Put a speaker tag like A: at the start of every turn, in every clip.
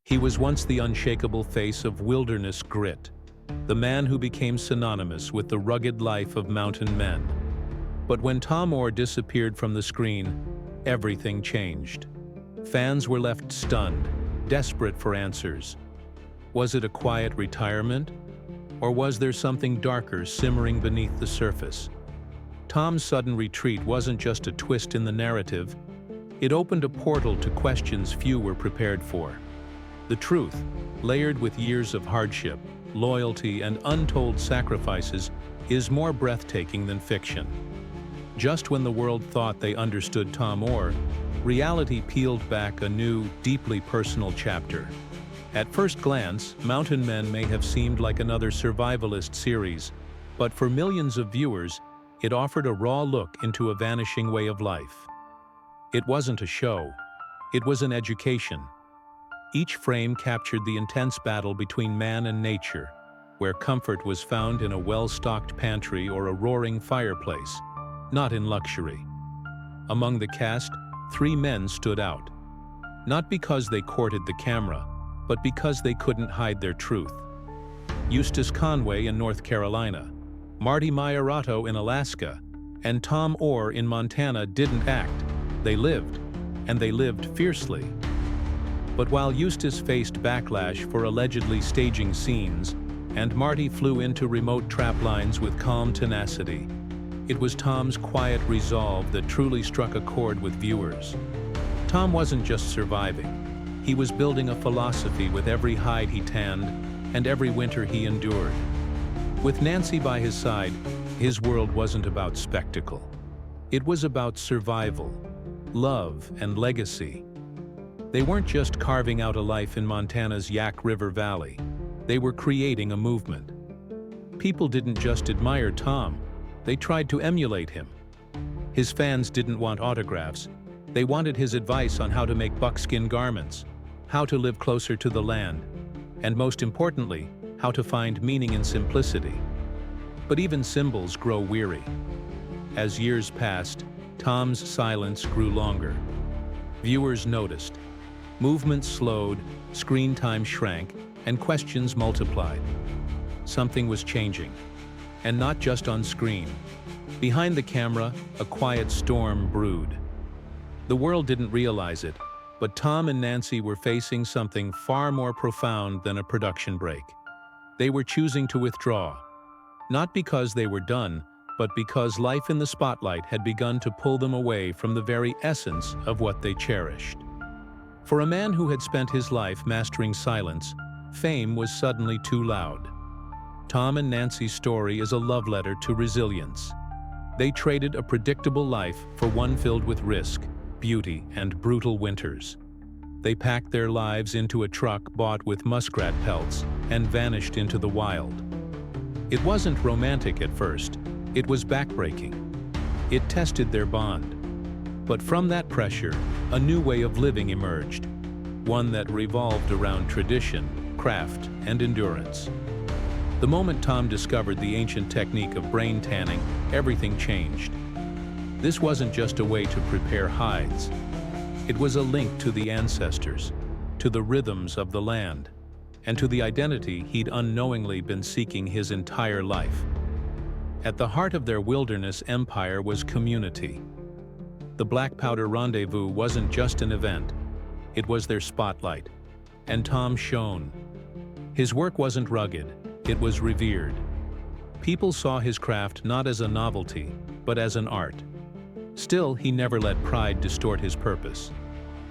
A: He was once the unshakable face of wilderness grit, the man who became synonymous with the rugged life of mountain men. But when Tom Oar disappeared from the screen, everything changed. Fans were left stunned, desperate for answers. Was it a quiet retirement? Or was there something darker simmering beneath the surface? Tom's sudden retreat wasn't just a twist in the narrative. It opened a portal to questions few were prepared for. The truth, layered with years of hardship, loyalty, and untold sacrifices, is more breathtaking than fiction. Just when the world thought they understood Tom Oar, reality peeled back a new, deeply personal chapter. At first glance, Mountain Men may have seemed like another survivalist series, but for millions of viewers, it offered a raw look into a vanishing way of life. It wasn't a show. It was an education. Each frame captured the intense battle between man and nature, where comfort was found in a well-stocked pantry or a roaring fireplace, not in luxury. Among the cast, 3 men stood out. Not because they courted the camera, but because they couldn't hide their truth. Eustace Conway in North Carolina, Marty Maiorato in Alaska, and Tom Oar in Montana didn't act. They lived, and they lived fiercely. But while Eustace faced backlash for allegedly staging scenes, and Marty flew into remote trap lines with calm tenacity, it was Tom's quiet resolve that truly struck a chord with viewers. Tom wasn't just surviving. He was building a philosophy with every hide he tanned and every winter he endured. With Nancy by his side, his world wasn't about spectacle. It was about survival, love, and legacy. They weren't just carving out a life in Montana's Yak River Valley. They were creating a movement. People didn't just admire Tom, they tried to emulate him. His fans didn't want autographs. They wanted his advice on how to make buckskin garments, how to live closer to the land, and most importantly, how to find meaning in simplicity. But even symbols grow weary. As years passed, Tom's silence grew longer. Viewers noticed. Movements slowed, screen time shrank, and questions multiplied. Something was changing. And not just on screen. Behind the camera, a quiet storm brewed. The world didn't realize it, but Tom and Nancy were facing something far more profound than a production break. They were choosing to withdraw. Not because they were done, but because life in the spotlight had begun to pull them away from the very essence of what they cherished. For a man who had spent his life mastering silence, fame was suddenly too loud. Tom and Nancy's story is a love letter to resilience. They traded a predictable life for one filled with risk, beauty, and brutal winters. They packed their lives into a truck bought with muskrat pelts and vanished into the wild. It wasn't romantic at first. It was backbreaking. It tested their bond. But from that pressure, a new way of living emerged, one that revolved around tradition, craft, and endurance. The moment Tom discovered the ancient technique of brain tanning, everything changed. This wasn't just a way to prepare hides. It was a link to the ancestors, to the rhythms of the land, and to the identity he'd unknowingly been seeking his entire life. At the heart of their wilderness empire was community. The Black Powder Rendezvous wasn't just an event. It was their spotlight. And Tom shone. His work wasn't rugged. It was revered. People saw his craft not as a novelty, but as an art. Still, he never let pride distort his purpose.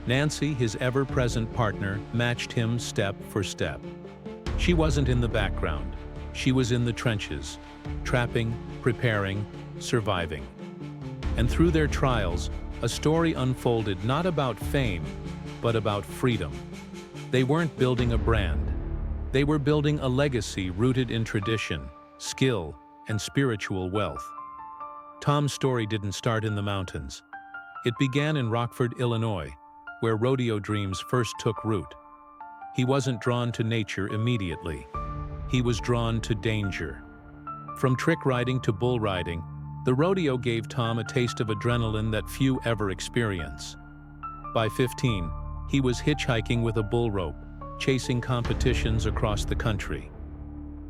A: Nancy, his ever-present partner, matched him step for step. She wasn't in the background. She was in the trenches, trapping, preparing, surviving. And through their trials, a story unfolded not about fame, but about freedom. They weren't building a brand. They were building a legacy rooted in tradition, skill, and spiritual wealth. Tom's story didn't start in the mountains. It began in Rockford, Illinois, where rodeo dreams first took root. He wasn't drawn to nature immediately. He was drawn to danger. From trick riding to bull riding, the rodeo gave Tom a taste of adrenaline that few ever experience. By 15, he was hitchhiking with a bull rope, chasing competitions across the country.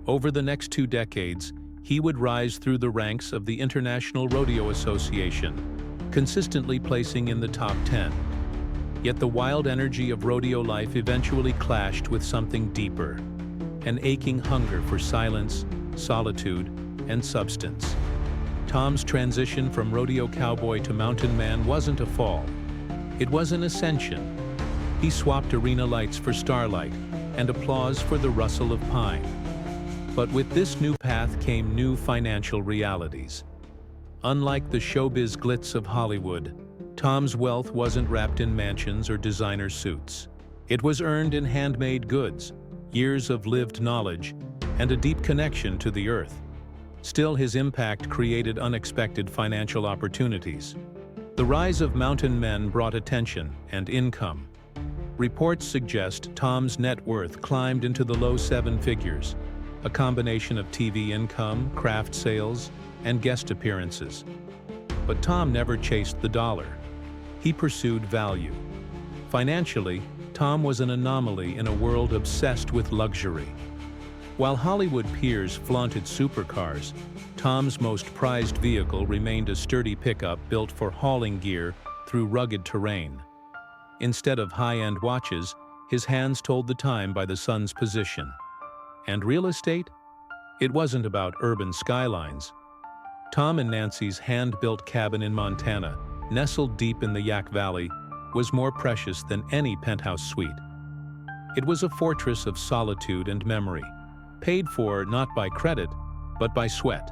A: Over the next 2 decades, he would rise through the ranks of the International Rodeo Association, consistently placing in the top 10. Yet the wild energy of rodeo life eventually clashed with something deeper, an aching hunger for silence, solitude, and substance. Tom's transition from rodeo cowboy to mountain man wasn't a fall. It was an ascension. He swapped arena lights for starlight and applause for the rustle of pine. But with this new path came new financial realities. Unlike the showbiz glitz of Hollywood, Tom's wealth wasn't wrapped in mansions or designer suits. It was earned in handmade goods, years of lived knowledge, and a deep connection to the earth. Still, his impact created unexpected financial opportunities. The rise of mountain men brought attention and income. Reports suggest Tom's net worth climbed into the low 7 figures, a combination of TV income, craft sales, and guest appearances. But Tom never chased the dollar. He pursued value. Financially, Tom was an anomaly in a world obsessed with luxury. While Hollywood peers flaunted supercars, Tom's most prized vehicle remained a sturdy pickup built for hauling gear through rugged terrain. Instead of high-end watches, his hands told the time by the sun's position. And real estate? It wasn't about urban skylines. Tom and Nancy's hand-built cabin in Montana, nestled deep in the Yak Valley, was more precious than any penthouse suite. It was a fortress of solitude and memory, paid for not by credit, but by sweat.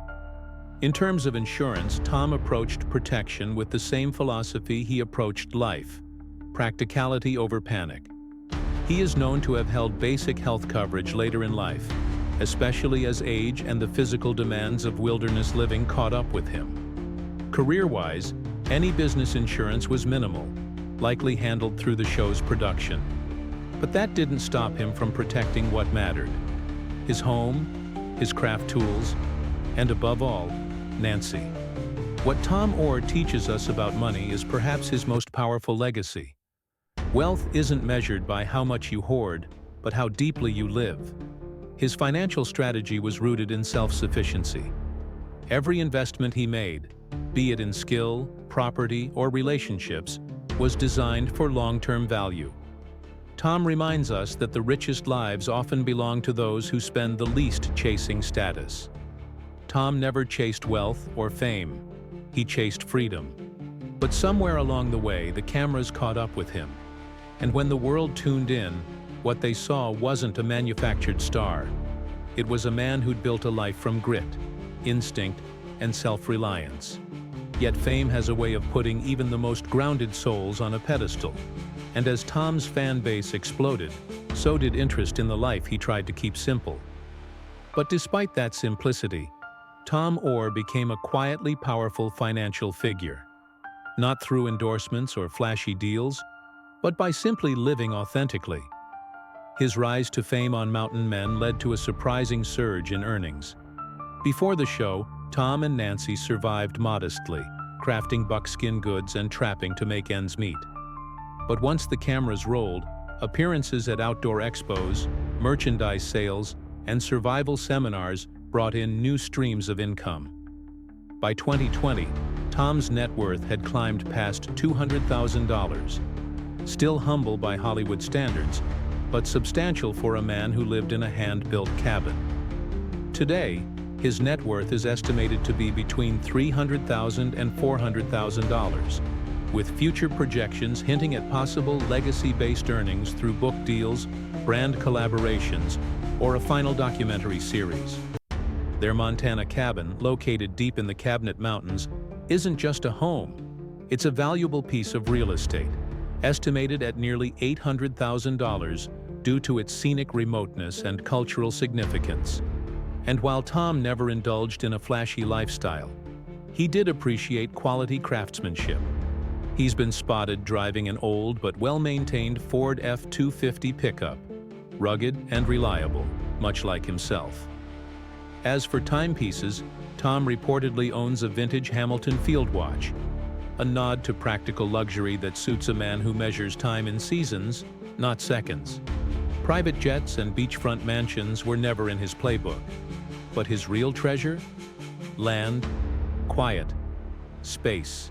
A: In terms of insurance, Tom approached protection with the same philosophy he approached life: practicality over panic. He is known to have held basic health coverage later in life, especially as age and the physical demands of wilderness living caught up with him. Career-wise, any business insurance was minimal, likely handled through the show's production. But that didn't stop him from protecting what mattered: his home, his craft tools, and above all, Nancy. What Tom Oar teaches us about money is perhaps his most powerful legacy. Wealth isn't measured by how much you hoard, but how deeply you live. His financial strategy was rooted in self-sufficiency. Every investment he made, be it in skill, property, or relationships, was designed for long-term value. Tom reminds us that the richest lives often belong to those who spend the least chasing status. Tom never chased wealth or fame. He chased freedom. But somewhere along the way, the cameras caught up with him. And when the world tuned in, what they saw wasn't a manufactured star. It was a man who'd built a life from grit, instinct, and self-reliance. Yet fame has a way of putting even the most grounded souls on a pedestal. And as Tom's fan base exploded, so did interest in the life he tried to keep simple. But despite that simplicity, Tom Oar became a quietly powerful financial figure. Not through endorsements or flashy deals, but by simply living authentically. His rise to fame on Mountain Men led to a surprising surge in earnings. Before the show, Tom and Nancy survived modestly, crafting buckskin goods and trapping to make ends meet. But once the cameras rolled, appearances at outdoor expos, merchandise sales, and survival seminars brought in new streams of income. By 2020, Tom's net worth had climbed past $200,000. Still humble by Hollywood standards, but substantial for a man who lived in a hand-built cabin. Today, his net worth is estimated to be between $300,000 and $400,000, with future projections hinting at possible legacy-based earnings through book deals, brand collaborations, or a final documentary series. Their Montana cabin, located deep in the Cabinet Mountains, isn't just a home. It's a valuable piece of real estate, estimated at nearly $800,000 due to its scenic remoteness and cultural significance. And while Tom never indulged in a flashy lifestyle, he did appreciate quality craftsmanship. He's been spotted driving an old but well-maintained Ford F-250 pickup, rugged and reliable, much like himself. As for timepieces, Tom reportedly owns a vintage Hamilton field watch, a nod to practical luxury that suits a man who measures time in seasons, not seconds. Private jets and beachfront mansions were never in his playbook. But his real treasure? Land, quiet, space.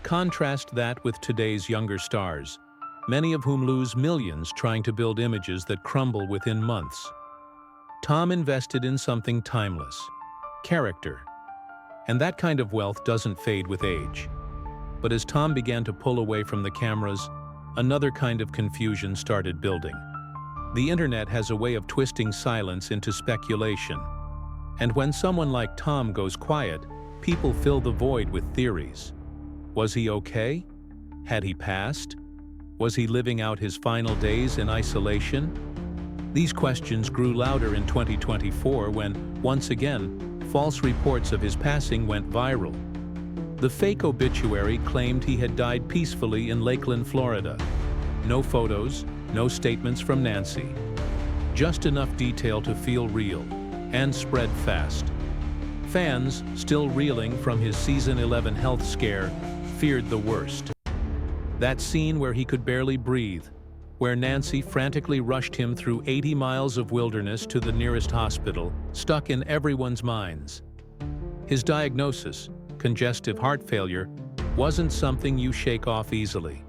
A: Contrast that with today's younger stars, many of whom lose millions trying to build images that crumble within months. Tom invested in something timeless: character. And that kind of wealth doesn't fade with age. But as Tom began to pull away from the cameras, another kind of confusion started building. The internet has a way of twisting silence into speculation. And when someone like Tom goes quiet, people fill the void with theories. Was he okay? Had he passed? Was he living out his final days in isolation? These questions grew louder in 2024 when, once again, false reports of his passing went viral. The fake obituary claimed he had died peacefully in Lakeland, Florida. No photos, no statements from Nancy. Just enough detail to feel real, and spread fast. Fans, still reeling from his season 11 health scare, feared the worst. That scene where he could barely breathe, where Nancy frantically rushed him through 80 miles of wilderness to the nearest hospital, stuck in everyone's minds. His diagnosis, congestive heart failure, wasn't something you shake off easily.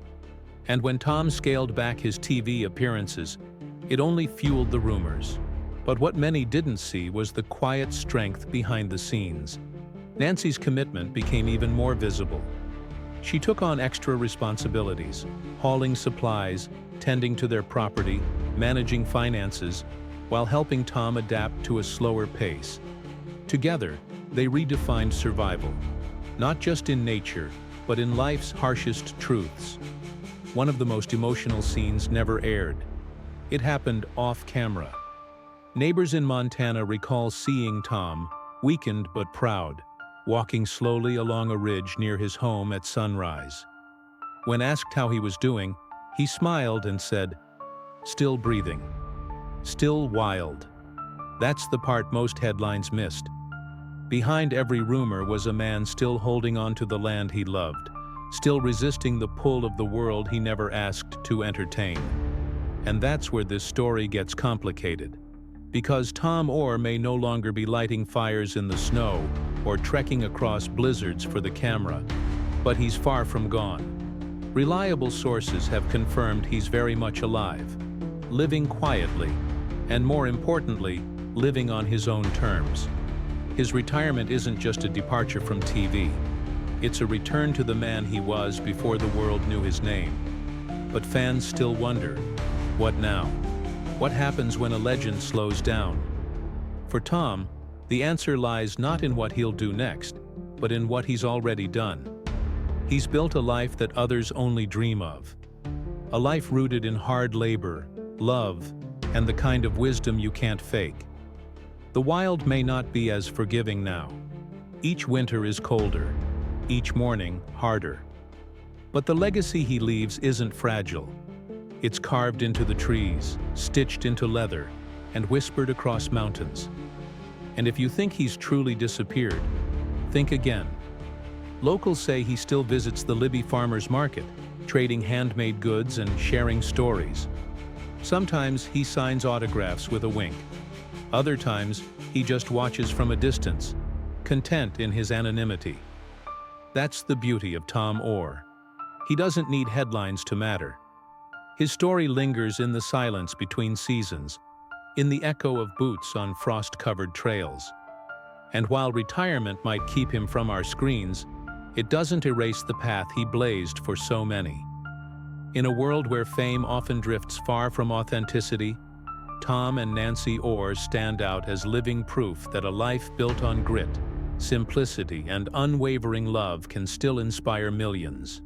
A: And when Tom scaled back his TV appearances, it only fueled the rumors. But what many didn't see was the quiet strength behind the scenes. Nancy's commitment became even more visible. She took on extra responsibilities, hauling supplies, tending to their property, managing finances, while helping Tom adapt to a slower pace. Together, they redefined survival, not just in nature, but in life's harshest truths. One of the most emotional scenes never aired. It happened off-camera. Neighbors in Montana recall seeing Tom, weakened but proud, walking slowly along a ridge near his home at sunrise. When asked how he was doing, he smiled and said, "Still breathing. Still wild." That's the part most headlines missed. Behind every rumor was a man still holding on to the land he loved, still resisting the pull of the world he never asked to entertain. And that's where this story gets complicated. Because Tom Oar may no longer be lighting fires in the snow or trekking across blizzards for the camera, but he's far from gone. Reliable sources have confirmed he's very much alive, living quietly, and more importantly, living on his own terms. His retirement isn't just a departure from TV. It's a return to the man he was before the world knew his name. But fans still wonder, what now? What happens when a legend slows down? For Tom, the answer lies not in what he'll do next, but in what he's already done. He's built a life that others only dream of. A life rooted in hard labor, love, and the kind of wisdom you can't fake. The wild may not be as forgiving now. Each winter is colder, each morning harder. But the legacy he leaves isn't fragile. It's carved into the trees, stitched into leather, and whispered across mountains. And if you think he's truly disappeared, think again. Locals say he still visits the Libby Farmers Market, trading handmade goods and sharing stories. Sometimes he signs autographs with a wink. Other times, he just watches from a distance, content in his anonymity. That's the beauty of Tom Oar. He doesn't need headlines to matter. His story lingers in the silence between seasons, in the echo of boots on frost-covered trails. And while retirement might keep him from our screens, it doesn't erase the path he blazed for so many. In a world where fame often drifts far from authenticity, Tom and Nancy Oar stand out as living proof that a life built on grit, simplicity, and unwavering love can still inspire millions.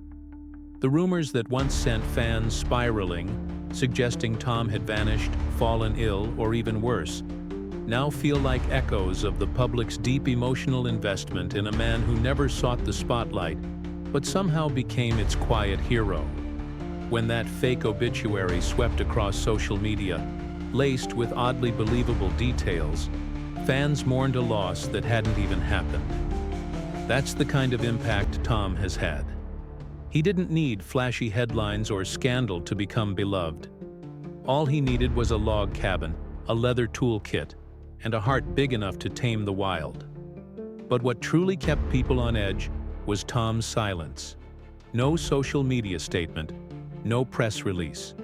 A: The rumors that once sent fans spiraling, suggesting Tom had vanished, fallen ill, or even worse, now feel like echoes of the public's deep emotional investment in a man who never sought the spotlight, but somehow became its quiet hero. When that fake obituary swept across social media, laced with oddly believable details, fans mourned a loss that hadn't even happened. That's the kind of impact Tom has had. He didn't need flashy headlines or scandal to become beloved. All he needed was a log cabin, a leather toolkit, and a heart big enough to tame the wild. But what truly kept people on edge was Tom's silence. No social media statement, no press release,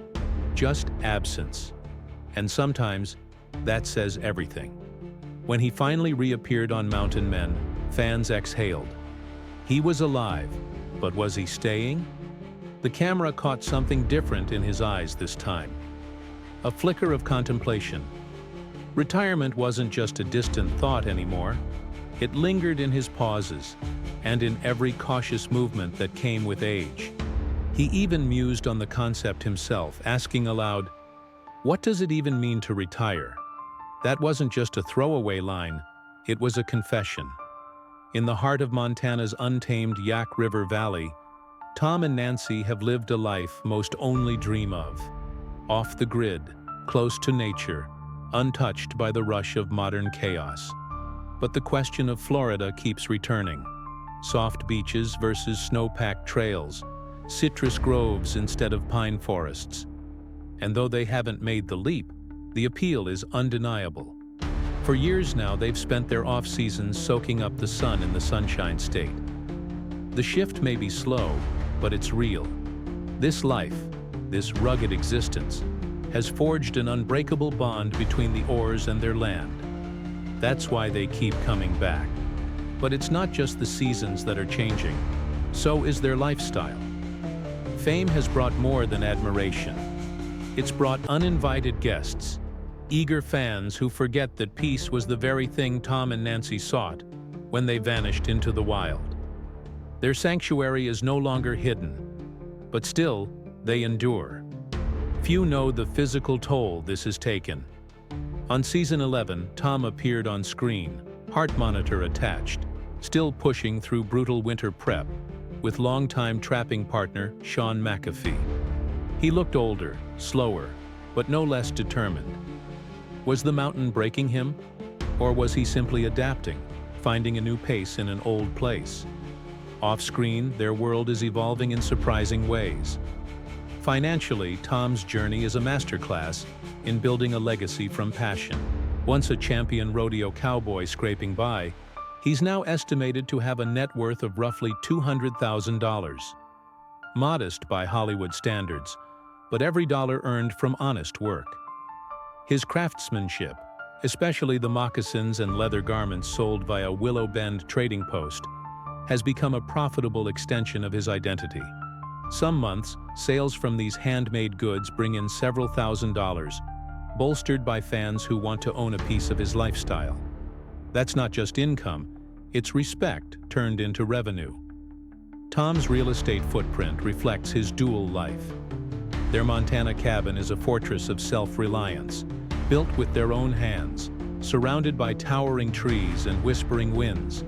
A: just absence. And sometimes, that says everything. When he finally reappeared on Mountain Men, fans exhaled. He was alive, but was he staying? The camera caught something different in his eyes this time. A flicker of contemplation. Retirement wasn't just a distant thought anymore. It lingered in his pauses, and in every cautious movement that came with age. He even mused on the concept himself, asking aloud, "What does it even mean to retire?" That wasn't just a throwaway line, it was a confession. In the heart of Montana's untamed Yak River Valley, Tom and Nancy have lived a life most only dream of. Off the grid, close to nature, untouched by the rush of modern chaos. But the question of Florida keeps returning. Soft beaches versus snow-packed trails, citrus groves instead of pine forests. And though they haven't made the leap, the appeal is undeniable. For years now, they've spent their off-seasons soaking up the sun in the Sunshine State. The shift may be slow, but it's real. This life, this rugged existence, has forged an unbreakable bond between the Oars and their land. That's why they keep coming back. But it's not just the seasons that are changing, so is their lifestyle. Fame has brought more than admiration. It's brought uninvited guests, eager fans who forget that peace was the very thing Tom and Nancy sought when they vanished into the wild. Their sanctuary is no longer hidden, but still, they endure. Few know the physical toll this has taken. On season 11, Tom appeared on screen, heart monitor attached, still pushing through brutal winter prep, with longtime trapping partner Sean McAfee. He looked older, slower, but no less determined. Was the mountain breaking him? Or was he simply adapting, finding a new pace in an old place? Off-screen, their world is evolving in surprising ways. Financially, Tom's journey is a masterclass in building a legacy from passion. Once a champion rodeo cowboy scraping by, he's now estimated to have a net worth of roughly $200,000. Modest by Hollywood standards, but every dollar earned from honest work. His craftsmanship, especially the moccasins and leather garments sold via Willow Bend trading post, has become a profitable extension of his identity. Some months, sales from these handmade goods bring in several $1,000s, bolstered by fans who want to own a piece of his lifestyle. That's not just income, it's respect turned into revenue. Tom's real estate footprint reflects his dual life. Their Montana cabin is a fortress of self-reliance, built with their own hands, surrounded by towering trees and whispering winds.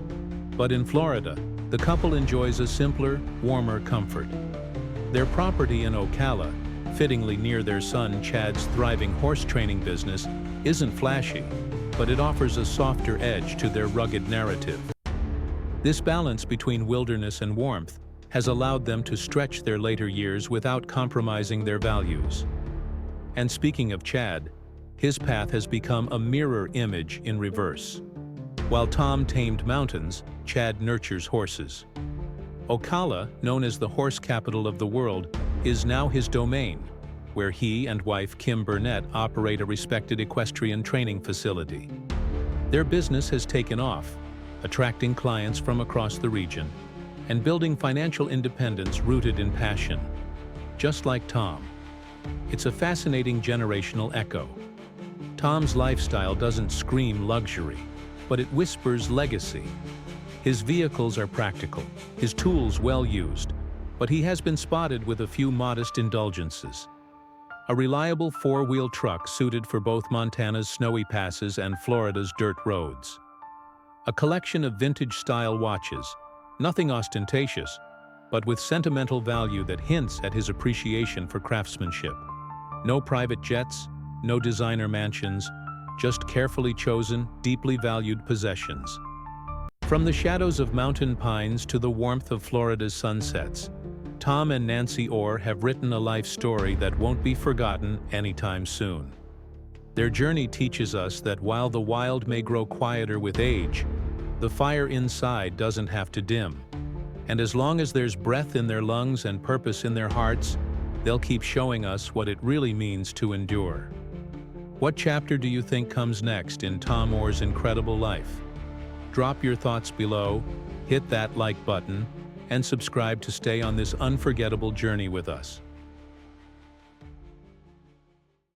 A: But in Florida, the couple enjoys a simpler, warmer comfort. Their property in Ocala, fittingly near their son Chad's thriving horse training business, isn't flashy, but it offers a softer edge to their rugged narrative. This balance between wilderness and warmth has allowed them to stretch their later years without compromising their values. And speaking of Chad, his path has become a mirror image in reverse. While Tom tamed mountains, Chad nurtures horses. Ocala, known as the horse capital of the world, is now his domain, where he and wife Kim Burnett operate a respected equestrian training facility. Their business has taken off, attracting clients from across the region and building financial independence rooted in passion. Just like Tom. It's a fascinating generational echo. Tom's lifestyle doesn't scream luxury, but it whispers legacy. His vehicles are practical, his tools well used, but he has been spotted with a few modest indulgences. A reliable four-wheel truck suited for both Montana's snowy passes and Florida's dirt roads. A collection of vintage-style watches, nothing ostentatious, but with sentimental value that hints at his appreciation for craftsmanship. No private jets, no designer mansions, just carefully chosen, deeply valued possessions. From the shadows of mountain pines to the warmth of Florida's sunsets, Tom and Nancy Oar have written a life story that won't be forgotten anytime soon. Their journey teaches us that while the wild may grow quieter with age, the fire inside doesn't have to dim. And as long as there's breath in their lungs and purpose in their hearts, they'll keep showing us what it really means to endure. What chapter do you think comes next in Tom Oar's incredible life? Drop your thoughts below, hit that like button, and subscribe to stay on this unforgettable journey with us.